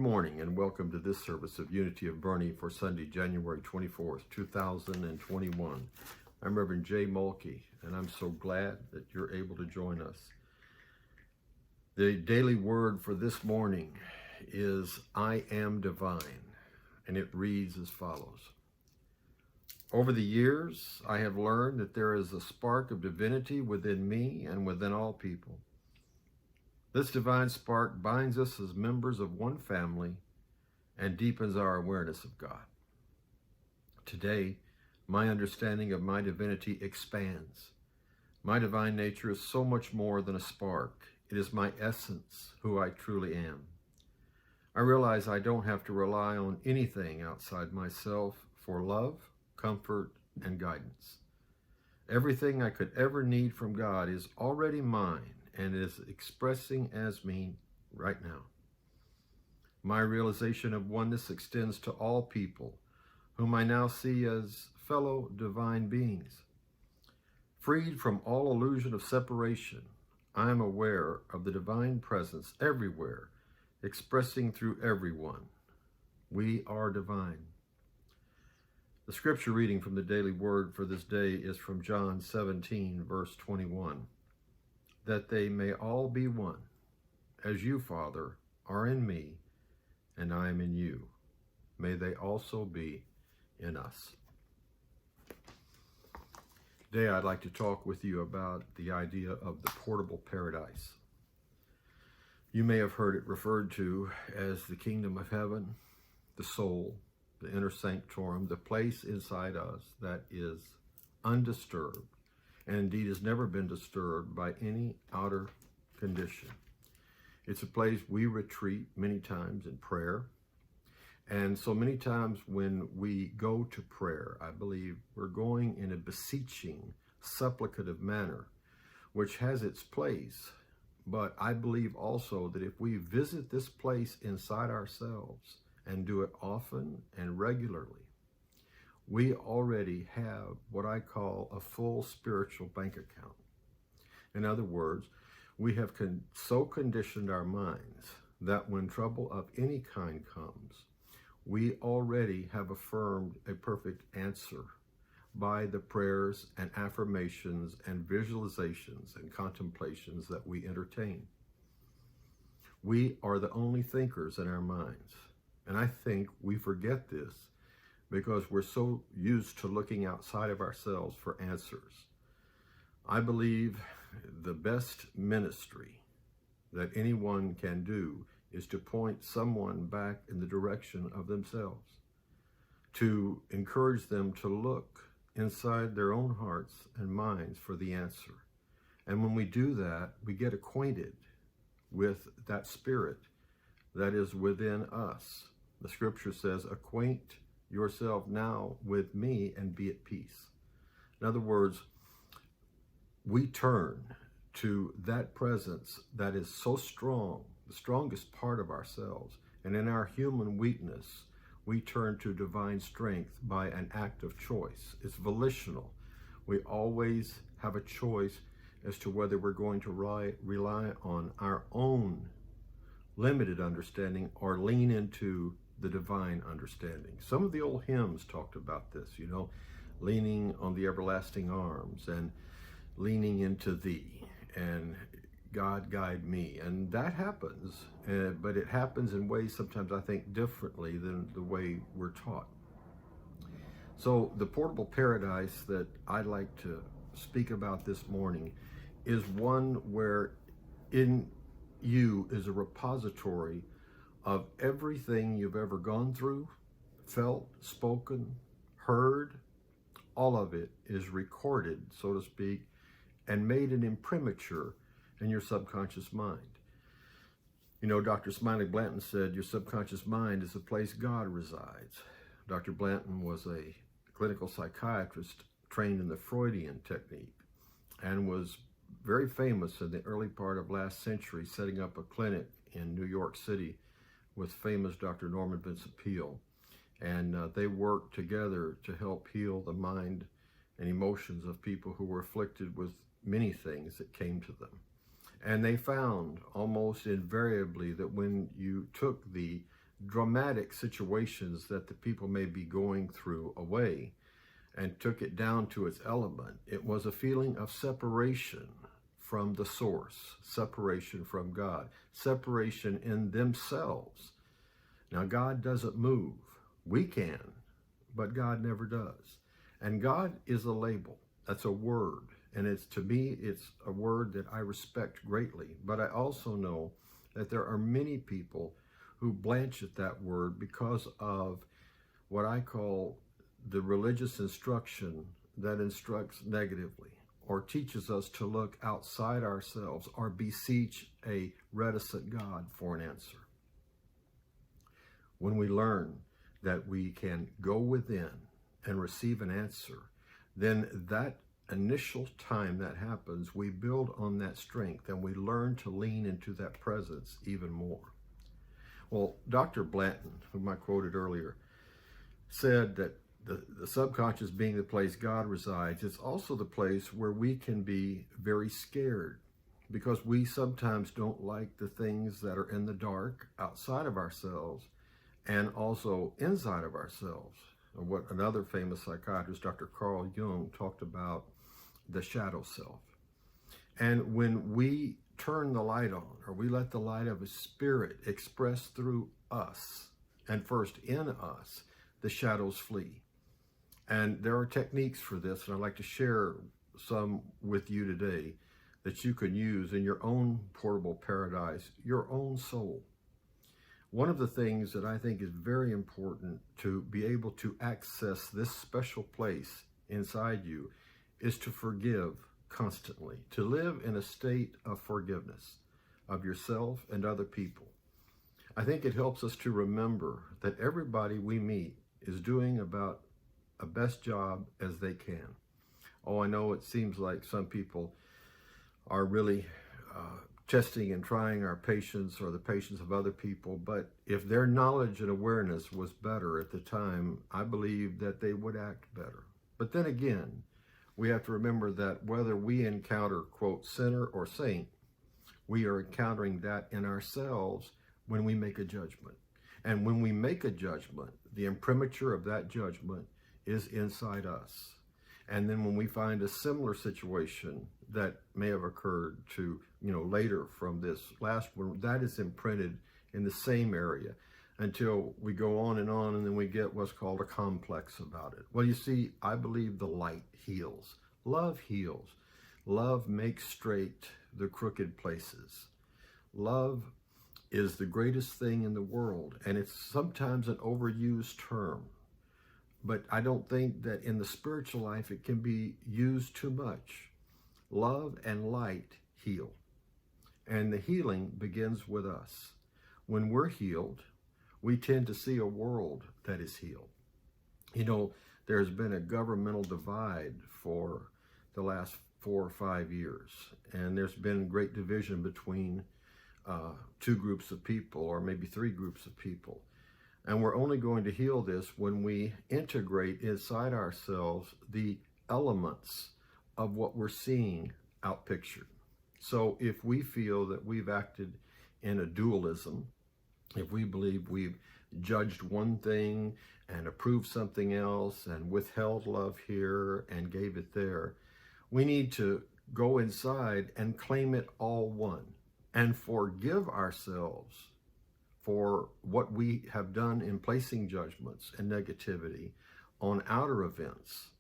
morning and welcome to this service of Unity of Bernie for Sunday, January 24th, 2021. I'm Reverend J. Mulkey, and I'm so glad that you're able to join us. The daily word for this morning is I am divine, and it reads as follows. Over the years, I have learned that there is a spark of divinity within me and within all people. This divine spark binds us as members of one family and deepens our awareness of God. Today, my understanding of my divinity expands. My divine nature is so much more than a spark. It is my essence, who I truly am. I realize I don't have to rely on anything outside myself for love, comfort, and guidance. Everything I could ever need from God is already mine and is expressing as me right now. My realization of oneness extends to all people, whom I now see as fellow divine beings. Freed from all illusion of separation, I am aware of the divine presence everywhere, expressing through everyone. We are divine. The scripture reading from the daily word for this day is from John 17, verse 21. That they may all be one, as you, Father, are in me, and I am in you. May they also be in us. Today, I'd like to talk with you about the idea of the portable paradise. You may have heard it referred to as the kingdom of heaven, the soul, the inner sanctorum, the place inside us that is undisturbed, and indeed has never been disturbed by any outer condition. It's a place we retreat many times in prayer. And so many times when we go to prayer, I believe we're going in a beseeching, supplicative manner, which has its place. But I believe also that if we visit this place inside ourselves and do it often and regularly, we already have what I call a full spiritual bank account. In other words, we have so conditioned our minds that when trouble of any kind comes, we already have affirmed a perfect answer by the prayers and affirmations and visualizations and contemplations that we entertain. We are the only thinkers in our minds, and I think we forget this because we're so used to looking outside of ourselves for answers. I believe the best ministry that anyone can do is to point someone back in the direction of themselves, to encourage them to look inside their own hearts and minds for the answer. And when we do that, we get acquainted with that spirit that is within us. The scripture says, acquaint yourself now with me and be at peace. In other words, we turn to that presence that is so strong, the strongest part of ourselves. And in our human weakness, we turn to divine strength by an act of choice. It's volitional. We always have a choice as to whether we're going to rely on our own limited understanding or lean into the divine understanding. Some of the old hymns talked about this, leaning on the everlasting arms and leaning into thee and God guide me. And that happens, but it happens in ways sometimes I think differently than the way we're taught. So the portable paradise that I'd like to speak about this morning is one where in you is a repository of everything you've ever gone through, felt, spoken, heard. All of it is recorded, so to speak, and made an imprimatur in your subconscious mind. Dr. Smiley Blanton said, your subconscious mind is the place God resides. Dr. Blanton was a clinical psychiatrist trained in the Freudian technique and was very famous in the early part of last century, setting up a clinic in New York City with famous Dr. Norman Vincent Peale. And they worked together to help heal the mind and emotions of people who were afflicted with many things that came to them. And they found almost invariably that when you took the dramatic situations that the people may be going through away and took it down to its element, it was a feeling of separation from the source, separation from God, separation in themselves. Now, God doesn't move. We can, but God never does. And God is a label. That's a word. And to me, it's a word that I respect greatly. But I also know that there are many people who blanch at that word because of what I call the religious instruction that instructs negatively or teaches us to look outside ourselves or beseech a reticent God for an answer. When we learn that we can go within and receive an answer, then that initial time that happens, we build on that strength and we learn to lean into that presence even more. Well, Dr. Blanton, whom I quoted earlier, said that the subconscious being the place God resides, it's also the place where we can be very scared because we sometimes don't like the things that are in the dark outside of ourselves and also inside of ourselves. What another famous psychiatrist, Dr. Carl Jung, talked about the shadow self. And when we turn the light on, or we let the light of a spirit express through us, and first in us, the shadows flee. And there are techniques for this, and I'd like to share some with you today that you can use in your own portable paradise, your own soul. One of the things that I think is very important to be able to access this special place inside you is to forgive constantly, to live in a state of forgiveness of yourself and other people. I think it helps us to remember that everybody we meet is doing about a best job as they can. Oh, I know it seems like some people are really testing and trying our patience or the patience of other people, but if their knowledge and awareness was better at the time, I believe that they would act better. But then again, we have to remember that whether we encounter, quote, sinner or saint, we are encountering that in ourselves when we make a judgment. And when we make a judgment, the imprimatur of that judgment is inside us. And then when we find a similar situation that may have occurred to, later from this last one, that is imprinted in the same area until we go on, and then we get what's called a complex about it. Well, you see, I believe the light heals. Love heals. Love makes straight the crooked places. Love is the greatest thing in the world, and it's sometimes an overused term. But I don't think that in the spiritual life it can be used too much. Love and light heal. And the healing begins with us. When we're healed, we tend to see a world that is healed. There's been a governmental divide for the last 4 or 5 years. And there's been great division between 2 groups of people, or maybe 3 groups of people. And we're only going to heal this when we integrate inside ourselves the elements of what we're seeing outpictured. So if we feel that we've acted in a dualism, if we believe we've judged one thing and approved something else and withheld love here and gave it there, we need to go inside and claim it all one and forgive ourselves for what we have done in placing judgments and negativity on outer events.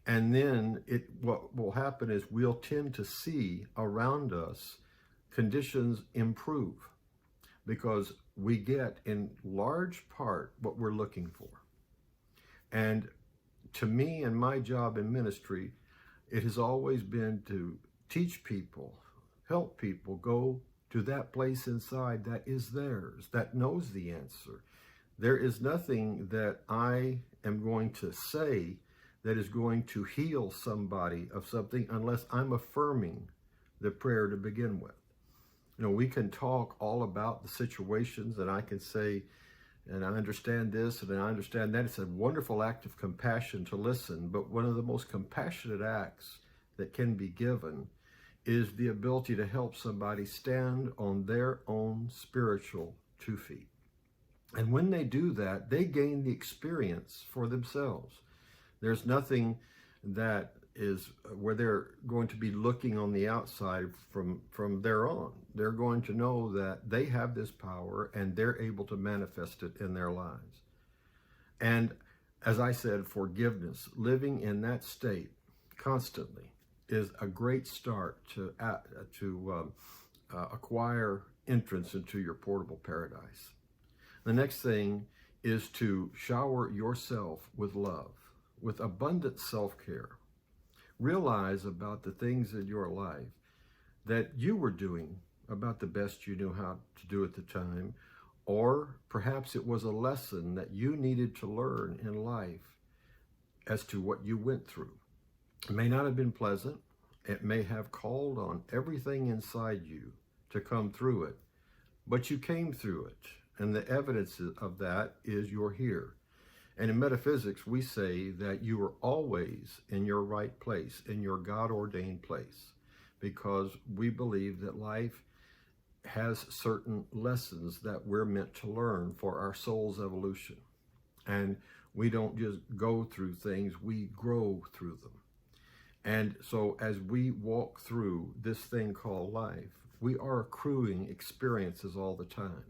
And then what will happen is we'll tend to see around us conditions improve because we get in large part what we're looking for. And to me and my job in ministry, it has always been to teach people, help people go to that place inside that is theirs, that knows the answer. There is nothing that I am going to say that is going to heal somebody of something unless I'm affirming the prayer to begin with. We can talk all about the situations, and I can say, and I understand this and I understand that. It's a wonderful act of compassion to listen, but one of the most compassionate acts that can be given is the ability to help somebody stand on their own spiritual 2 feet. And when they do that, they gain the experience for themselves. There's nothing that is where they're going to be looking on the outside from there on. They're going to know that they have this power and they're able to manifest it in their lives. And as I said, forgiveness, living in that state constantly, is a great start to acquire entrance into your portable paradise. The next thing is to shower yourself with love, with abundant self-care. Realize about the things in your life that you were doing about the best you knew how to do at the time, or perhaps it was a lesson that you needed to learn in life as to what you went through. It may not have been pleasant. It may have called on everything inside you to come through it, but you came through it. And the evidence of that is you're here. And in metaphysics, we say that you are always in your right place, in your God-ordained place, because we believe that life has certain lessons that we're meant to learn for our soul's evolution. And we don't just go through things, we grow through them. And so as we walk through this thing called life, we are accruing experiences all the time.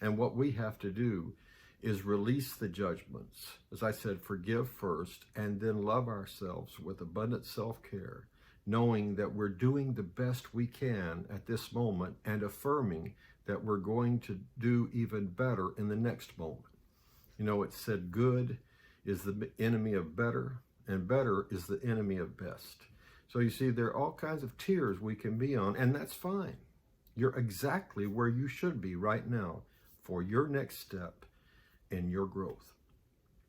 And what we have to do is release the judgments. As I said, forgive first, and then love ourselves with abundant self-care, knowing that we're doing the best we can at this moment and affirming that we're going to do even better in the next moment. You know, it said good is the enemy of better, and better is the enemy of best. So you see, there are all kinds of tiers we can be on, and that's fine. You're exactly where you should be right now for your next step in your growth.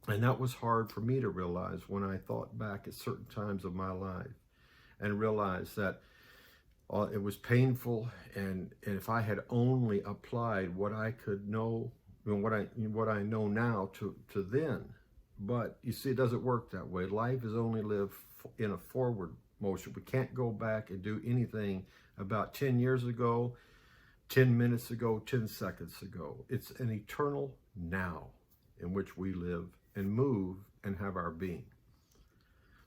And that was hard for me to realize when I thought back at certain times of my life and realized that it was painful, and if I had only applied what I could know, what I know now to then. But you see, it doesn't work that way. Life is only lived in a forward motion. We can't go back and do anything about 10 years ago, 10 minutes ago, 10 seconds ago. It's an eternal now in which we live and move and have our being.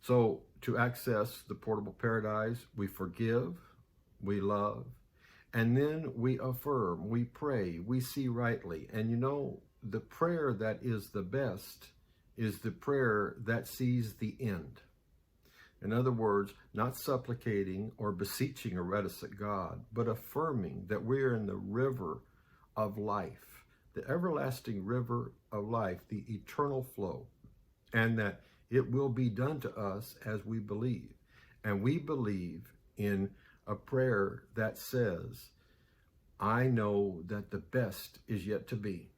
So to access the portable paradise, we forgive, we love, and then we affirm, we pray, we see rightly. And you know, the prayer that is the best is the prayer that sees the end. In other words, not supplicating or beseeching a reticent God, but affirming that we're in the river of life, the everlasting river of life, the eternal flow, and that it will be done to us as we believe. And we believe in a prayer that says, I know that the best is yet to be.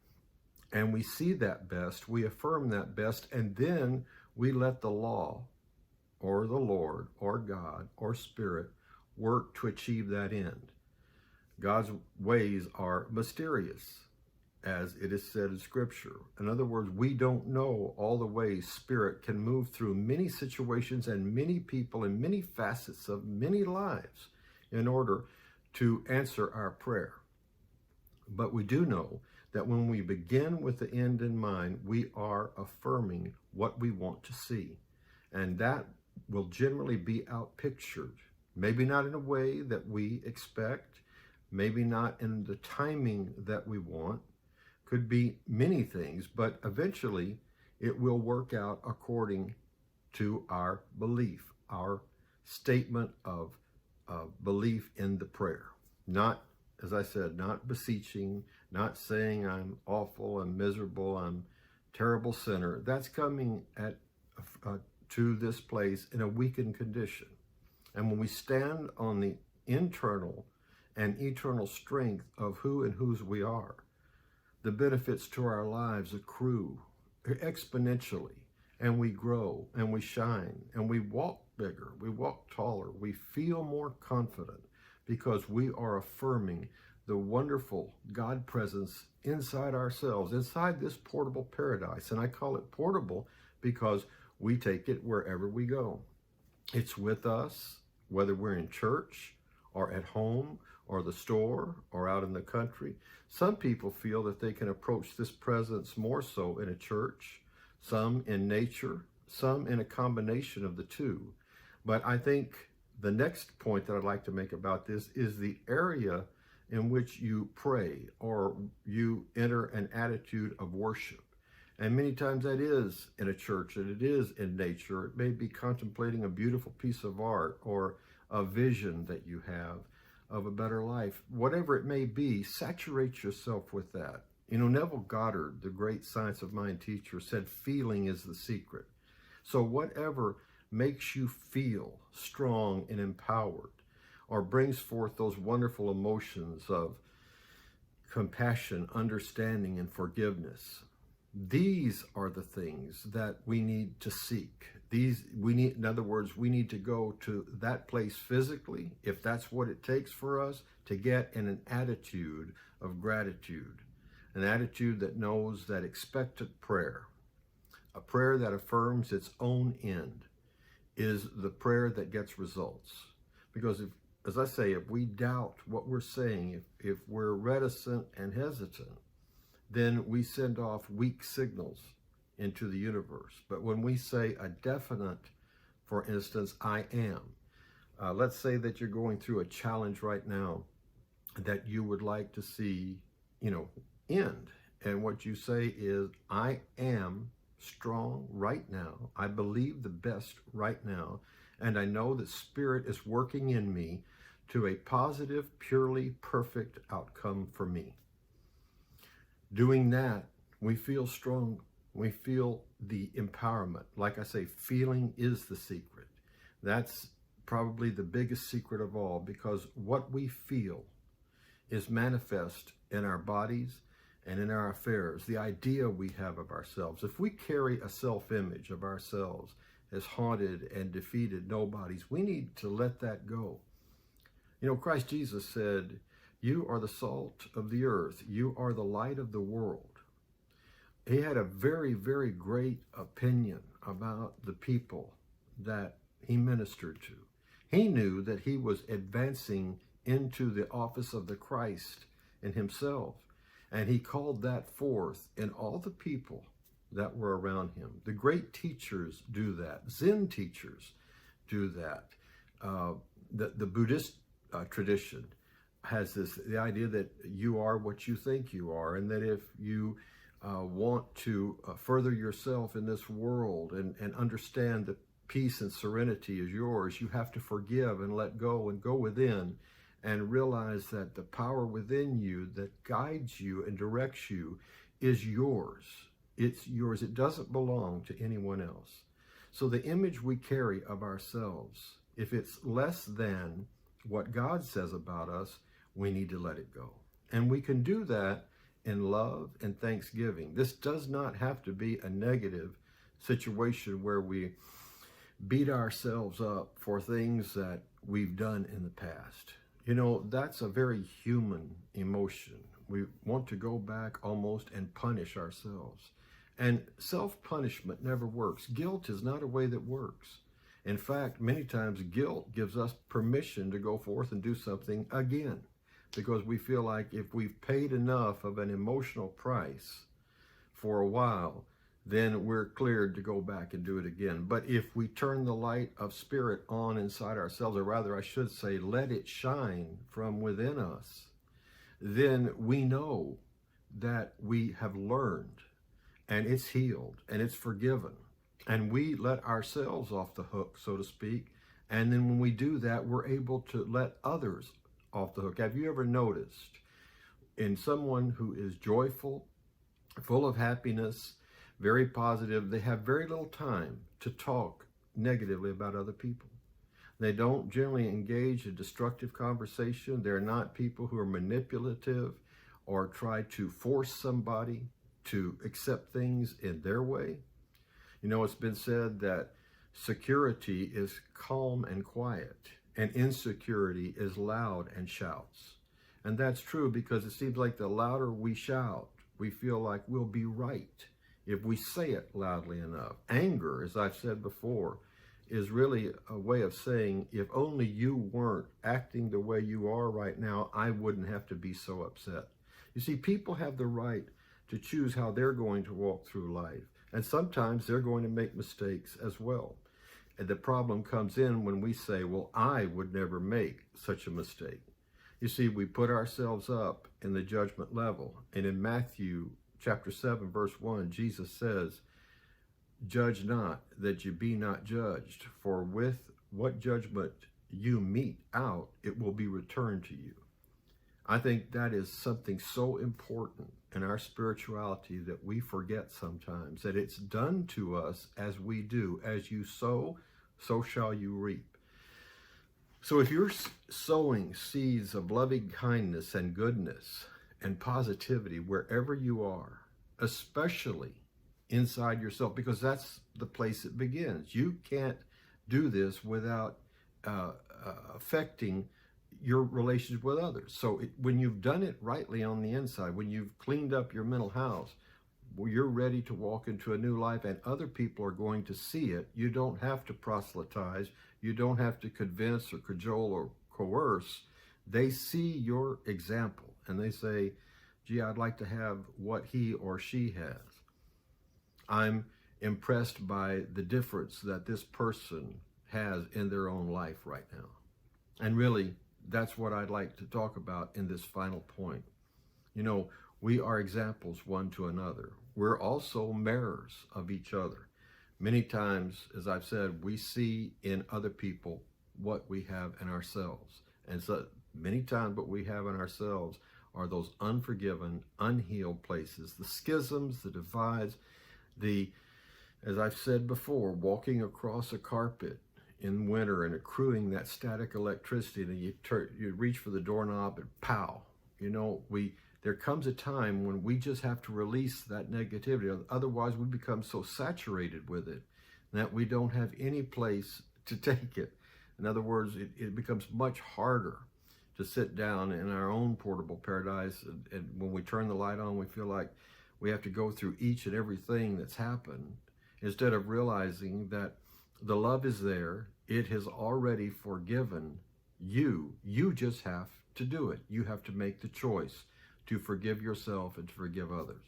And we see that best, we affirm that best, and then we let the law or the Lord or God or Spirit work to achieve that end. God's ways are mysterious, as it is said in Scripture. In other words, we don't know all the ways Spirit can move through many situations and many people and many facets of many lives in order to answer our prayer. But we do know that when we begin with the end in mind, we are affirming what we want to see. And that will generally be outpictured. Maybe not in a way that we expect, maybe not in the timing that we want. Could be many things, but eventually it will work out according to our belief, our statement of belief in the prayer. Not, as I said, not beseeching, not saying I'm awful, I'm miserable, I'm a terrible sinner. That's coming to this place in a weakened condition. And when we stand on the internal and eternal strength of who and whose we are, the benefits to our lives accrue exponentially, and we grow and we shine and we walk bigger, we walk taller, we feel more confident because we are affirming the wonderful God presence inside ourselves, inside this portable paradise. And I call it portable because we take it wherever we go. It's with us, whether we're in church or at home or the store or out in the country. Some people feel that they can approach this presence more so in a church, some in nature, some in a combination of the two. But I think the next point that I'd like to make about this is the area in which you pray or you enter an attitude of worship. And many times that is in a church, and it is in nature. It may be contemplating a beautiful piece of art or a vision that you have of a better life. Whatever it may be, saturate yourself with that. You know, Neville Goddard, the great science of mind teacher, said feeling is the secret. So whatever makes you feel strong and empowered or brings forth those wonderful emotions of compassion, understanding, and forgiveness, these are the things that we need to seek. In other words, we need to go to that place physically, if that's what it takes for us, to get in an attitude of gratitude, an attitude that knows that expectant prayer, a prayer that affirms its own end, is the prayer that gets results. Because as I say, if we doubt what we're saying, if we're reticent and hesitant, then we send off weak signals into the universe. But when we say a definite, for instance, I am, let's say that you're going through a challenge right now that you would like to see, end. And what you say is, I am strong right now. I believe the best right now. And I know that Spirit is working in me to a positive, purely perfect outcome for me. Doing that, we feel strong. We feel the empowerment. Like I say, feeling is the secret. That's probably the biggest secret of all, because what we feel is manifest in our bodies and in our affairs, the idea we have of ourselves. If we carry a self-image of ourselves as haunted and defeated nobodies, we need to let that go. Christ Jesus said, you are the salt of the earth. You are the light of the world. He had a very, very great opinion about the people that he ministered to. He knew that he was advancing into the office of the Christ in himself. And he called that forth in all the people that were around him. The great teachers do that. Zen teachers do that. The Buddhist tradition has the idea that you are what you think you are, and that if you want to further yourself in this world and understand that peace and serenity is yours, you have to forgive and let go and go within and realize that the power within you that guides you and directs you is yours. It's yours. It doesn't belong to anyone else. So the image we carry of ourselves, if it's less than what God says about us, we need to let it go. And we can do that in love and thanksgiving. This does not have to be a negative situation where we beat ourselves up for things that we've done in the past. That's a very human emotion. We want to go back almost and punish ourselves. And self-punishment never works. Guilt is not a way that works. In fact, many times guilt gives us permission to go forth and do something again, because we feel like if we've paid enough of an emotional price for a while, then we're cleared to go back and do it again. But if we turn the light of Spirit on inside ourselves, or rather I should say, let it shine from within us, then we know that we have learned, and it's healed, and it's forgiven. And we let ourselves off the hook, so to speak. And then when we do that, we're able to let others off the hook. Have you ever noticed in someone who is joyful, full of happiness, very positive, they have very little time to talk negatively about other people? They don't generally engage in destructive conversation. They're not people who are manipulative or try to force somebody to accept things in their way. It's been said that security is calm and quiet, and insecurity is loud and shouts. And that's true, because it seems like the louder we shout, we feel like we'll be right if we say it loudly enough. Anger, as I've said before, is really a way of saying, if only you weren't acting the way you are right now, I wouldn't have to be so upset. You see, people have the right to choose how they're going to walk through life. And sometimes they're going to make mistakes as well. And the problem comes in when we say, well, I would never make such a mistake. You see, we put ourselves up in the judgment level. And in Matthew chapter 7, verse 1, Jesus says, judge not that you be not judged, for with what judgment you mete out, it will be returned to you. I think that is something so important in our spirituality that we forget sometimes, that it's done to us as we do. As you sow, so shall you reap. So if you're sowing seeds of loving kindness and goodness and positivity wherever you are, especially inside yourself, because that's the place it begins. You can't do this without affecting your relationship with others. So when you've done it rightly on the inside, when you've cleaned up your mental house, well, you're ready to walk into a new life, and other people are going to see it. You don't have to proselytize. You don't have to convince or cajole or coerce. They see your example and they say, gee, I'd like to have what he or she has. I'm impressed by the difference that this person has in their own life right now. And really, that's what I'd like to talk about in this final point. You know, we are examples one to another. We're also mirrors of each other. Many times, as I've said, we see in other people what we have in ourselves. And so many times what we have in ourselves are those unforgiven, unhealed places, the schisms, the divides, as I've said before, walking across a carpet in winter and accruing that static electricity, and you reach for the doorknob and pow. You know, there comes a time when we just have to release that negativity. Otherwise, we become so saturated with it that we don't have any place to take it. In other words, it becomes much harder to sit down in our own portable paradise. And when we turn the light on, we feel like we have to go through each and everything that's happened, instead of realizing that the love is there. It has already forgiven you. You just have to do it. You have to make the choice to forgive yourself and to forgive others.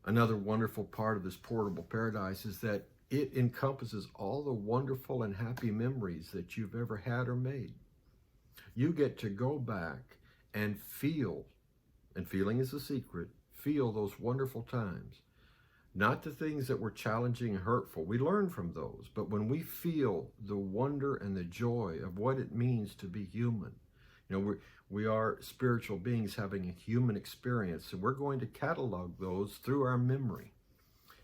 Another wonderful part of this portable paradise is that it encompasses all the wonderful and happy memories that you've ever had or made. You get to go back and feel, and feeling is the secret, feel those wonderful times. Not the things that were challenging and hurtful. We learn from those. But when we feel the wonder and the joy of what it means to be human, you know, we are spiritual beings having a human experience, and we're going to catalog those through our memory.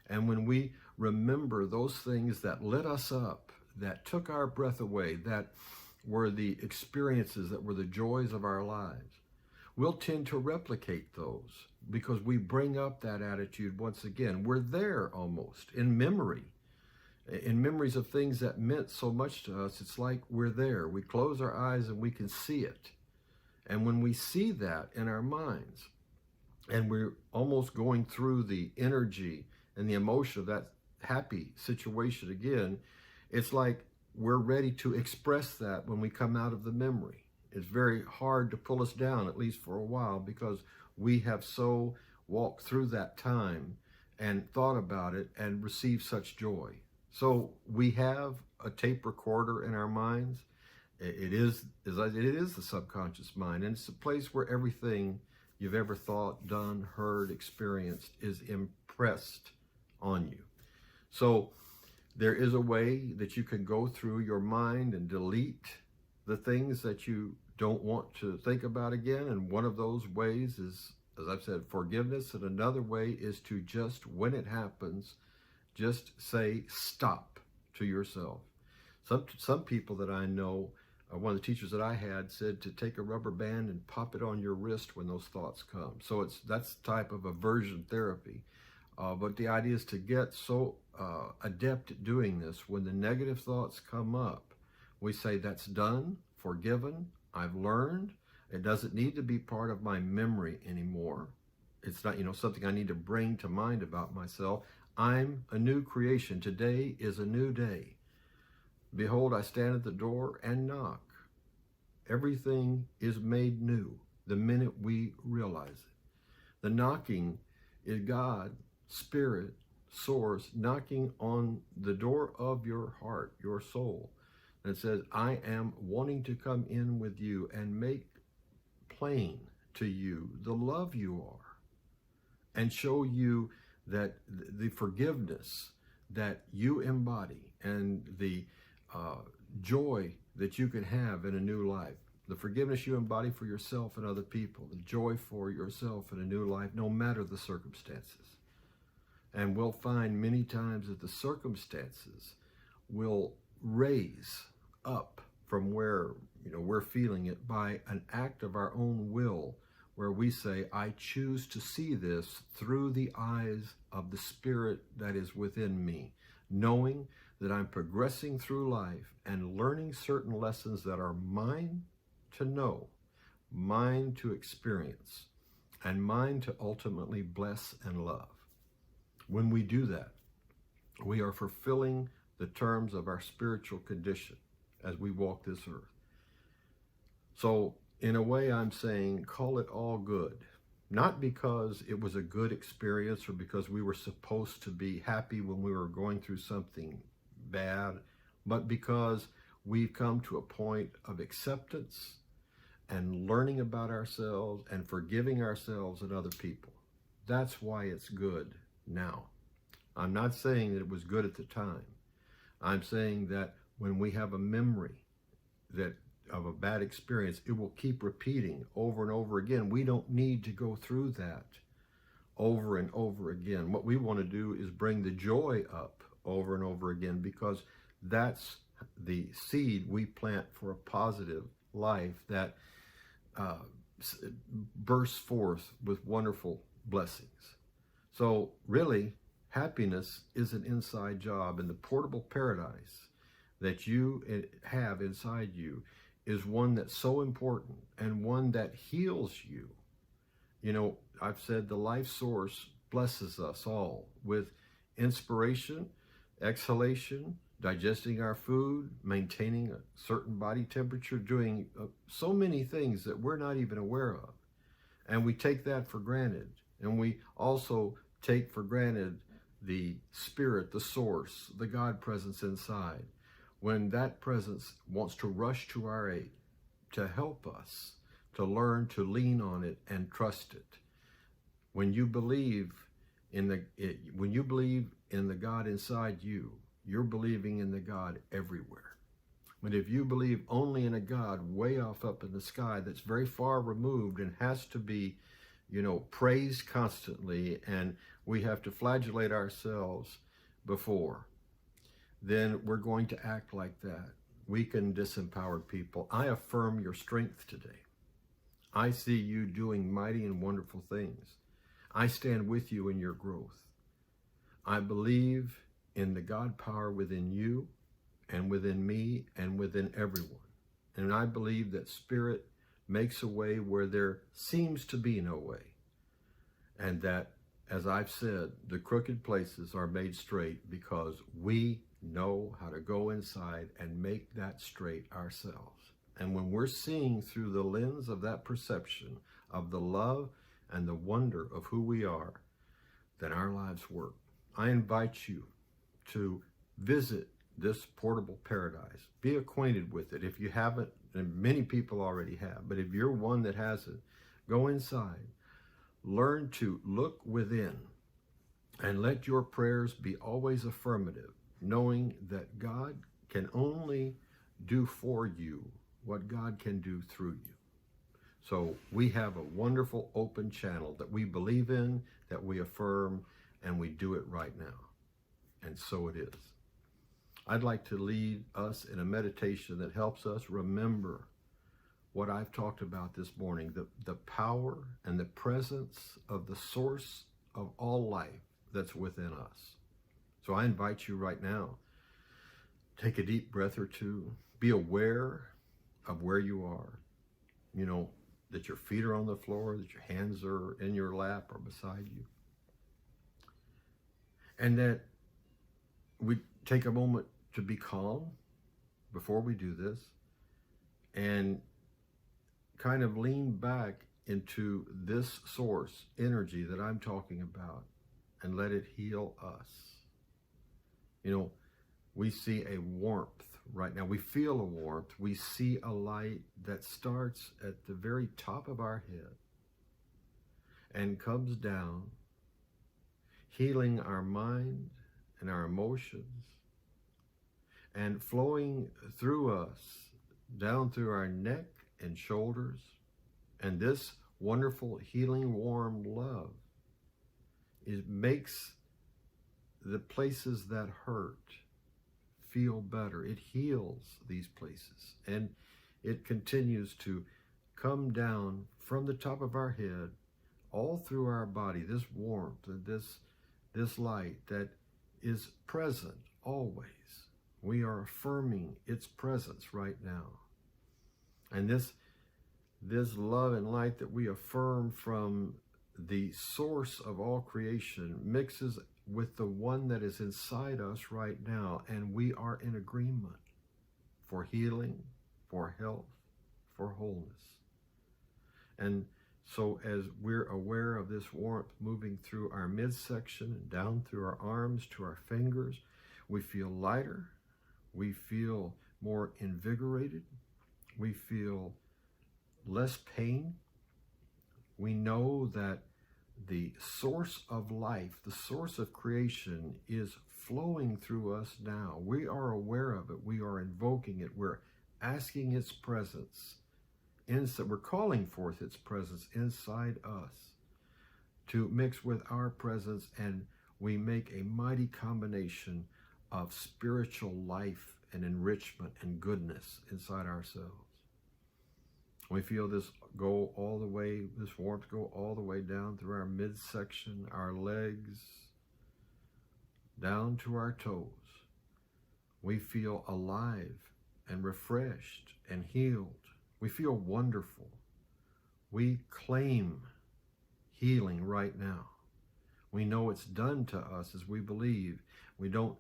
And when we remember those things that lit us up, that took our breath away, that were the experiences, that were the joys of our lives, we'll tend to replicate those because we bring up that attitude once again. We're there almost in memory, in memories of things that meant so much to us. It's like we're there. We close our eyes and we can see it. And when we see that in our minds, and we're almost going through the energy and the emotion of that happy situation again, it's like we're ready to express that when we come out of the memory. It's very hard to pull us down, at least for a while, because we have so walked through that time and thought about it and received such joy. So we have a tape recorder in our minds. It is the subconscious mind, and it's a place where everything you've ever thought, done, heard, experienced is impressed on you. So there is a way that you can go through your mind and delete the things that you don't want to think about again. And one of those ways is, as I've said, forgiveness. And another way is to just, when it happens, just say stop to yourself. Some people that I know, one of the teachers that I had said to take a rubber band and pop it on your wrist when those thoughts come. So that's type of aversion therapy. But the idea is to get so adept at doing this, when the negative thoughts come up, we say that's done, forgiven, I've learned. It doesn't need to be part of my memory anymore. It's not, something I need to bring to mind about myself. I'm a new creation. Today is a new day. Behold, I stand at the door and knock. Everything is made new the minute we realize it. The knocking is God, Spirit, Source, knocking on the door of your heart, your soul. And it says, I am wanting to come in with you and make plain to you the love you are, and show you that the forgiveness that you embody and the joy that you can have in a new life, the forgiveness you embody for yourself and other people, the joy for yourself in a new life, no matter the circumstances. And we'll find many times that the circumstances will raise up from where we're feeling it by an act of our own will, where we say, I choose to see this through the eyes of the Spirit that is within me, knowing that I'm progressing through life and learning certain lessons that are mine to know, mine to experience, and mine to ultimately bless and love. When we do that, we are fulfilling the terms of our spiritual condition as we walk this earth. So, in a way, I'm saying, call it all good. Not because it was a good experience or because we were supposed to be happy when we were going through something bad, but because we've come to a point of acceptance and learning about ourselves and forgiving ourselves and other people. That's why it's good now. I'm not saying that it was good at the time. I'm saying that when we have a memory of a bad experience, it will keep repeating over and over again. We don't need to go through that over and over again. What we want to do is bring the joy up over and over again, because that's the seed we plant for a positive life that bursts forth with wonderful blessings. So really, happiness is an inside job, and the portable paradise that you have inside you is one that's so important and one that heals you. I've said the life source blesses us all with inspiration, exhalation, digesting our food, maintaining a certain body temperature, doing so many things that we're not even aware of. And we take that for granted. And we also take for granted the Spirit, the source, the God presence inside, when that presence wants to rush to our aid to help us to learn to lean on it and trust it. When you believe in the God inside you, you're believing in the God everywhere. But if you believe only in a God way off up in the sky that's very far removed and has to be, praised constantly, and we have to flagellate ourselves before, then we're going to act like that. Weak and disempowered people. I affirm your strength today. I see you doing mighty and wonderful things. I stand with you in your growth. I believe in the God power within you and within me and within everyone. And I believe that Spirit makes a way where there seems to be no way. And that, as I've said, the crooked places are made straight because we know how to go inside and make that straight ourselves. And when we're seeing through the lens of that perception of the love and the wonder of who we are, then our lives work. I invite you to visit this portable paradise. Be acquainted with it. If you haven't, and many people already have, but if you're one that hasn't, go inside. Learn to look within and let your prayers be always affirmative, knowing that God can only do for you what God can do through you. So we have a wonderful open channel that we believe in, that we affirm, and we do it right now. And so it is. I'd like to lead us in a meditation that helps us remember what I've talked about this morning, the power and the presence of the source of all life that's within us. So I invite you right now, take a deep breath or two, be aware of where you are, that your feet are on the floor, that your hands are in your lap or beside you. And that we take a moment to be calm before we do this and kind of lean back into this source energy that I'm talking about and let it heal us. You know, we see a warmth right now. We feel a warmth. We see a light that starts at the very top of our head and comes down, healing our mind and our emotions, and flowing through us, down through our neck and shoulders. And this wonderful, healing, warm love, it makes the places that hurt feel better. It heals these places, and it continues to come down from the top of our head all through our body, this warmth and this light that is present always. We are affirming its presence right now. And this love and light that we affirm from the source of all creation mixes with the one that is inside us right now, and we are in agreement for healing, for health, for wholeness. And so as we're aware of this warmth moving through our midsection and down through our arms to our fingers, we feel lighter, we feel more invigorated, we feel less pain. We know that the source of life, the source of creation, is flowing through us now. We are aware of it. We are invoking it. We're asking its presence. We're calling forth its presence inside us to mix with our presence, and we make a mighty combination of spiritual life and enrichment and goodness inside ourselves. We feel this go all the way, this warmth go all the way down through our midsection, our legs, down to our toes. We feel alive and refreshed and healed. We feel wonderful. We claim healing right now. We know it's done to us as we believe. We don't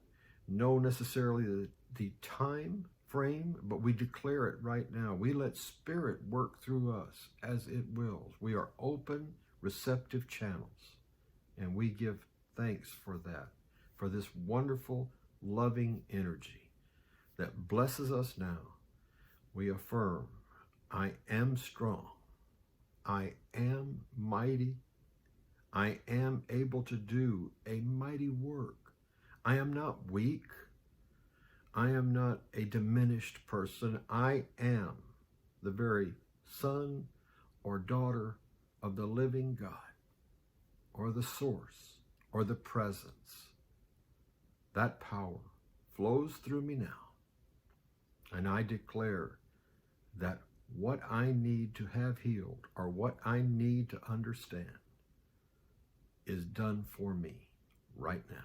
know necessarily the time frame, but we declare it right now. We let Spirit work through us as it wills. We are open, receptive channels, and we give thanks for that, for this wonderful, loving energy that blesses us now. We affirm, I am strong. I am mighty. I am able to do a mighty work. I am not weak. I am not a diminished person. I am the very son or daughter of the living God, or the source, or the presence. That power flows through me now, and I declare that what I need to have healed, or what I need to understand, is done for me right now.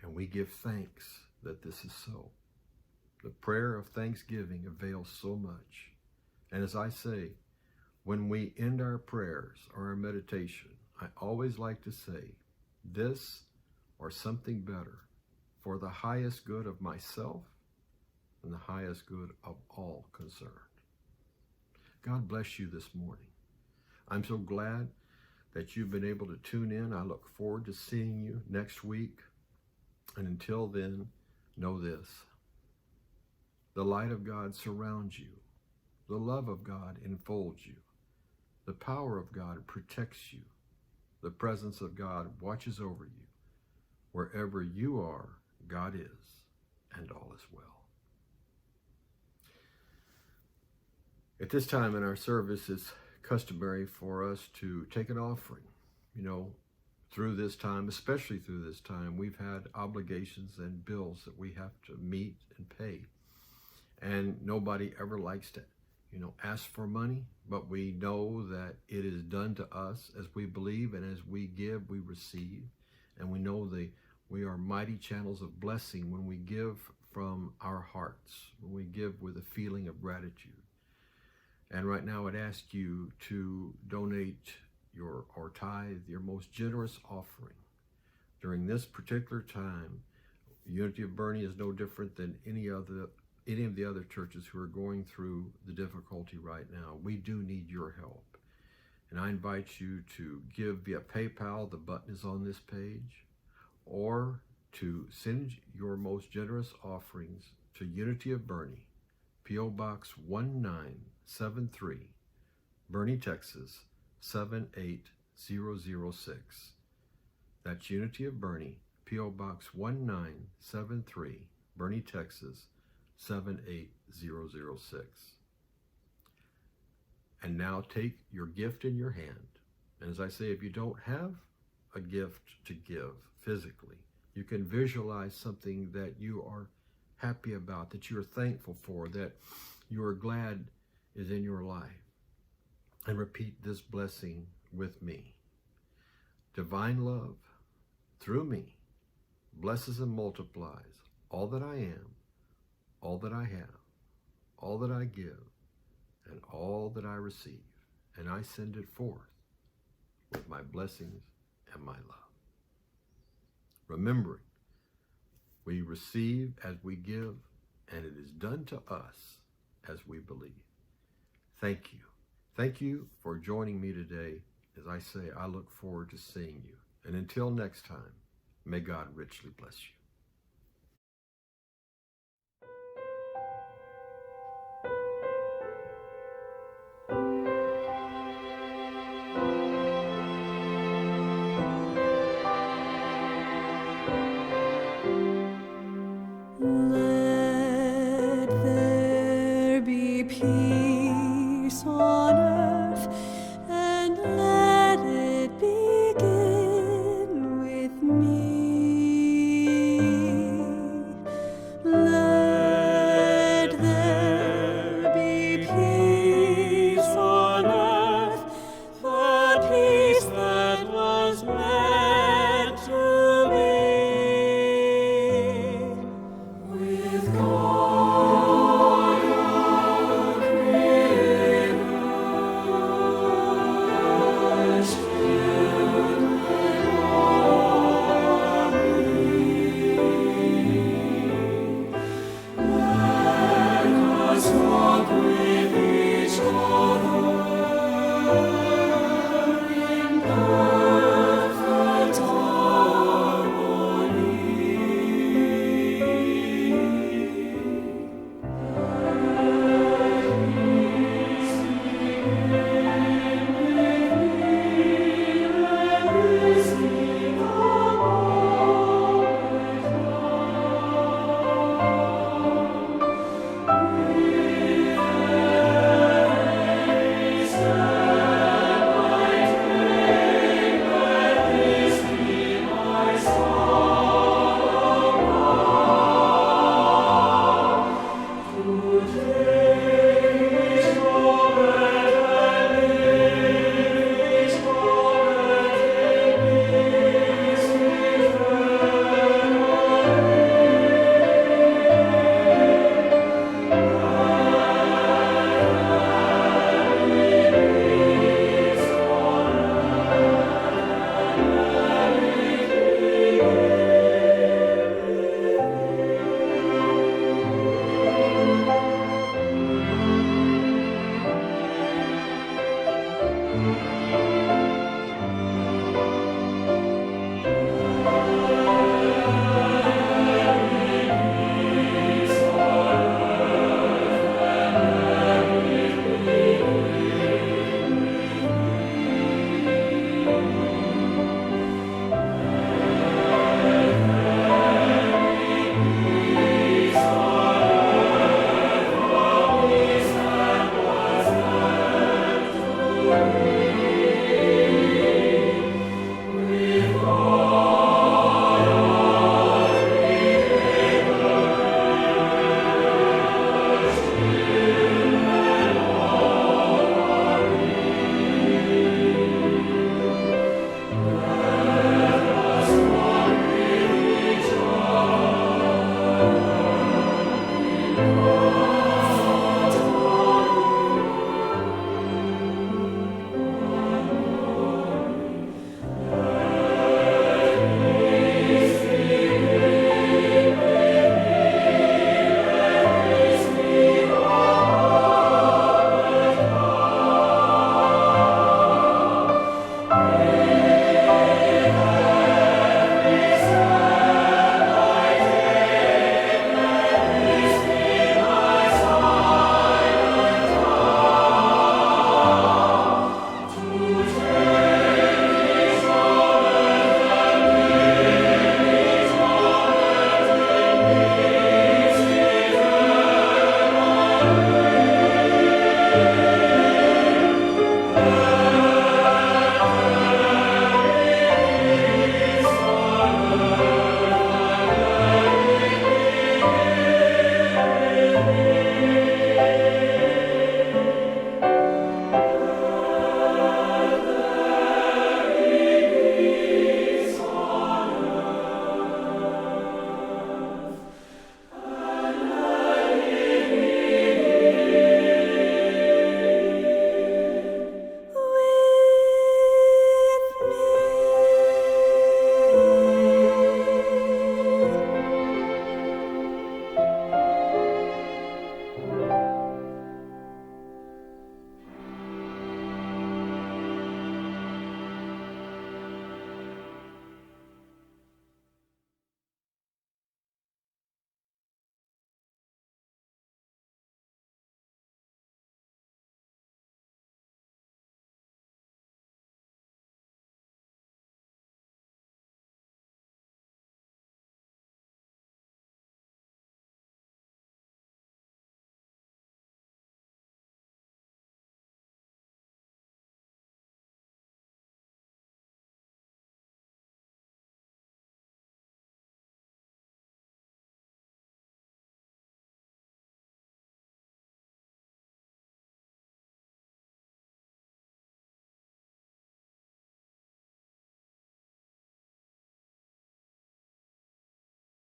And we give thanks that this is so. The prayer of thanksgiving avails so much. And as I say, when we end our prayers or our meditation, I always like to say, this or something better, for the highest good of myself and the highest good of all concerned. God bless you this morning. I'm so glad that you've been able to tune in. I look forward to seeing you next week. And until then, know this: the light of God surrounds you. The love of God enfolds you. The power of God protects you. The presence of God watches over you. Wherever you are, God is, and all is well. At this time in our service, it's customary for us to take an offering. You know, through this time, especially through this time, we've had obligations and bills that we have to meet and pay. And nobody ever likes to, ask for money, but we know that it is done to us as we believe, and as we give, we receive. And we know we are mighty channels of blessing when we give from our hearts, when we give with a feeling of gratitude. And right now I'd ask you to donate or tithe your most generous offering. During this particular time, Unity of Bernie is no different than any of the other churches who are going through the difficulty right now. We do need your help. And I invite you to give via PayPal, the button is on this page, or to send your most generous offerings to Unity of Bernie, P.O. Box 1973, Bernie, Texas 78006. That's Unity of Bernie, P.O. Box 1973, Bernie, Texas 78006. And now take your gift in your hand. And as I say, if you don't have a gift to give physically, you can visualize something that you are happy about, that you're thankful for, that you are glad is in your life. And repeat this blessing with me. Divine love, through me, blesses and multiplies all that I am, all that I have, all that I give, and all that I receive, and I send it forth with my blessings and my love. Remembering, we receive as we give, and it is done to us as we believe. Thank you. Thank you for joining me today. As I say, I look forward to seeing you. And until next time, may God richly bless you. Let there be peace on earth, and let it begin with me. Let there be peace on earth, the peace that was meant to be. With God, our Creator, children are we. Let us walk with each other in perfect harmony.